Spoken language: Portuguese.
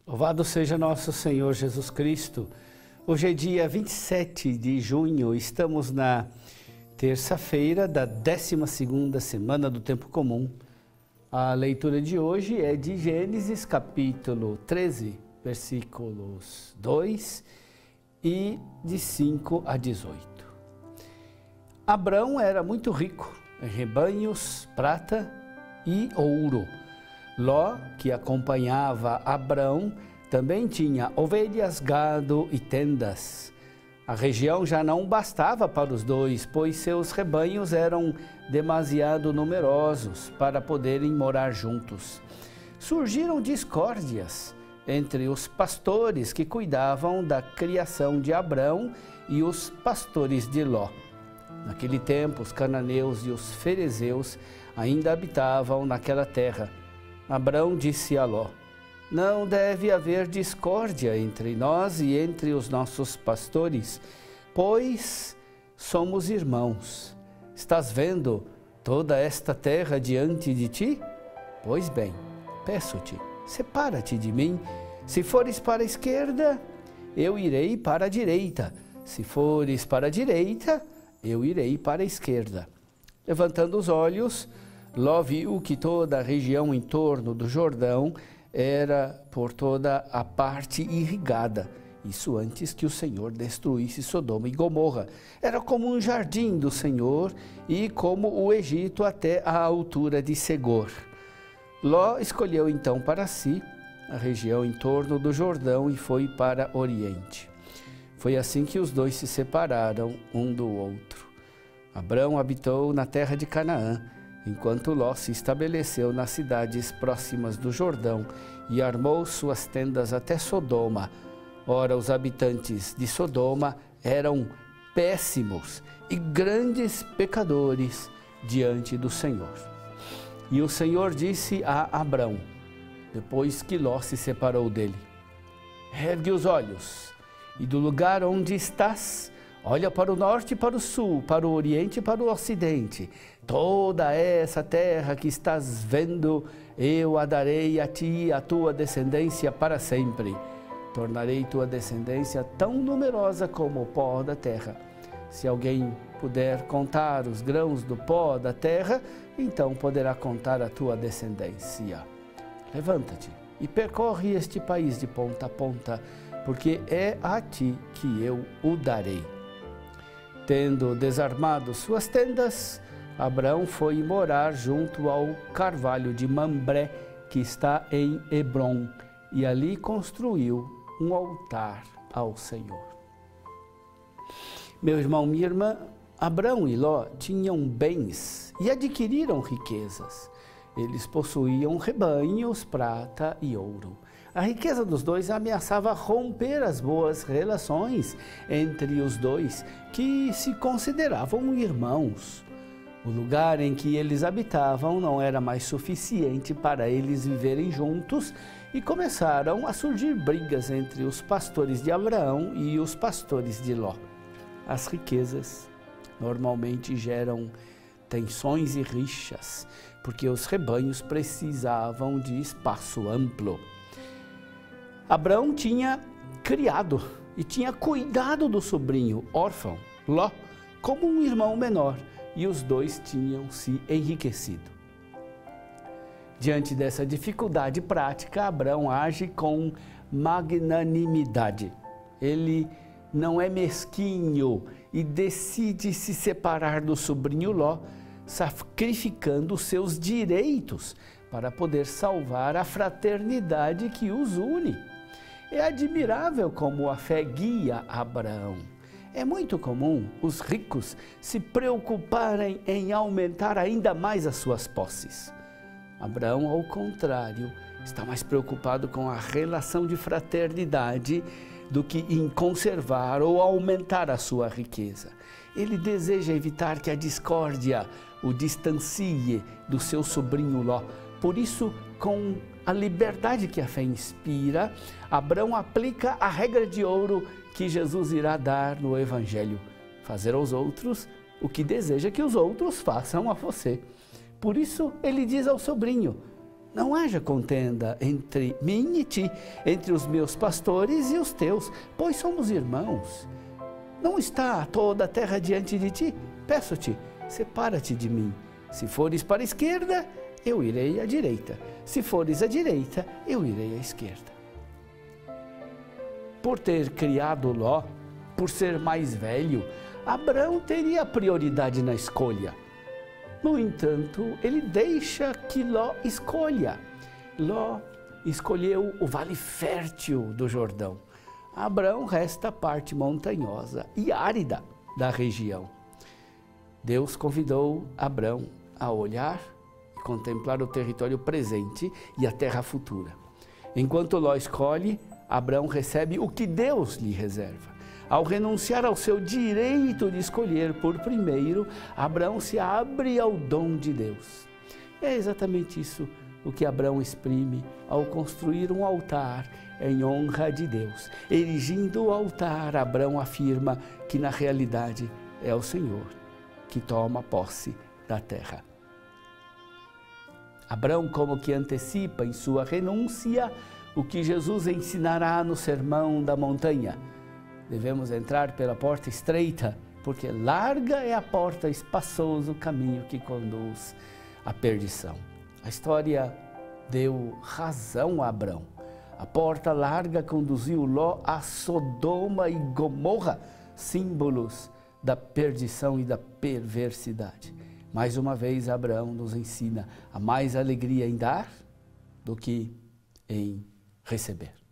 Louvado seja nosso Senhor Jesus Cristo. Hoje é dia 27 de junho, estamos na terça-feira da 12ª semana do Tempo Comum. A leitura de hoje é de Gênesis capítulo 13, versículos 2 e de 5 a 18. Abrão era muito rico em rebanhos, prata e ouro. Ló, que acompanhava Abrão, também tinha ovelhas, gado e tendas. A região já não bastava para os dois, pois seus rebanhos eram demasiado numerosos para poderem morar juntos. Surgiram discórdias entre os pastores que cuidavam da criação de Abrão e os pastores de Ló. Naquele tempo, os cananeus e os ferezeus ainda habitavam naquela terra. Abrão disse a Ló: não deve haver discórdia entre nós e entre os nossos pastores, pois somos irmãos. Estás vendo toda esta terra diante de ti? Pois bem, peço-te, separa-te de mim. Se fores para a esquerda, eu irei para a direita. Se fores para a direita, eu irei para a esquerda. Levantando os olhos, Ló viu que toda a região em torno do Jordão era por toda a parte irrigada. Isso antes que o Senhor destruísse Sodoma e Gomorra. Era como um jardim do Senhor e como o Egito até a altura de Segor. Ló escolheu então para si a região em torno do Jordão e foi para Oriente. Foi assim que os dois se separaram um do outro. Abrão habitou na terra de Canaã, enquanto Ló se estabeleceu nas cidades próximas do Jordão e armou suas tendas até Sodoma. Ora, os habitantes de Sodoma eram péssimos e grandes pecadores diante do Senhor. E o Senhor disse a Abrão, depois que Ló se separou dele: ergue os olhos e do lugar onde estás, olha para o norte e para o sul, para o oriente e para o ocidente. Toda essa terra que estás vendo, eu a darei a ti e a tua descendência para sempre. Tornarei tua descendência tão numerosa como o pó da terra. Se alguém puder contar os grãos do pó da terra, então poderá contar a tua descendência. Levanta-te e percorre este país de ponta a ponta, porque é a ti que eu o darei. Tendo desarmado suas tendas, Abrão foi morar junto ao carvalho de Mambré, que está em Hebrom, e ali construiu um altar ao Senhor. Meu irmão, minha irmã, Abrão e Ló tinham bens e adquiriram riquezas. Eles possuíam rebanhos, prata e ouro. A riqueza dos dois ameaçava romper as boas relações entre os dois, que se consideravam irmãos. O lugar em que eles habitavam não era mais suficiente para eles viverem juntos e começaram a surgir brigas entre os pastores de Abraão e os pastores de Ló. As riquezas normalmente geram tensões e rixas, porque os rebanhos precisavam de espaço amplo. Abrão tinha criado e tinha cuidado do sobrinho órfão, Ló, como um irmão menor, e os dois tinham se enriquecido. Diante dessa dificuldade prática, Abrão age com magnanimidade. Ele não é mesquinho e decide se separar do sobrinho Ló, sacrificando seus direitos para poder salvar a fraternidade que os une. É admirável como a fé guia Abraão. É muito comum os ricos se preocuparem em aumentar ainda mais as suas posses. Abraão, ao contrário, está mais preocupado com a relação de fraternidade do que em conservar ou aumentar a sua riqueza. Ele deseja evitar que a discórdia o distancie do seu sobrinho Ló. Por isso, com a liberdade que a fé inspira, Abrão aplica a regra de ouro que Jesus irá dar no Evangelho: fazer aos outros o que deseja que os outros façam a você. Por isso, ele diz ao sobrinho: não haja contenda entre mim e ti, entre os meus pastores e os teus, pois somos irmãos. Não está toda a terra diante de ti? Peço-te, separa-te de mim. Se fores para a esquerda, eu irei à direita. Se fores à direita, eu irei à esquerda. Por ter criado Ló, por ser mais velho, Abrão teria prioridade na escolha. No entanto, ele deixa que Ló escolha. Ló escolheu o vale fértil do Jordão. Abrão resta a parte montanhosa e árida da região. Deus convidou Abrão a olhar e contemplar o território presente e a terra futura. Enquanto Ló escolhe, Abrão recebe o que Deus lhe reserva. Ao renunciar ao seu direito de escolher por primeiro, Abrão se abre ao dom de Deus. É exatamente isso o que Abrão exprime ao construir um altar em honra de Deus. Erigindo o altar, Abrão afirma que na realidade é o Senhor que toma posse da terra. Abrão como que antecipa em sua renúncia o que Jesus ensinará no Sermão da Montanha. Devemos entrar pela porta estreita, porque larga é a porta, espaçoso o caminho que conduz à perdição. A história deu razão a Abrão. A porta larga conduziu Ló a Sodoma e Gomorra, símbolos da perdição e da perversidade. Mais uma vez, Abrão nos ensina a mais alegria em dar do que em receber.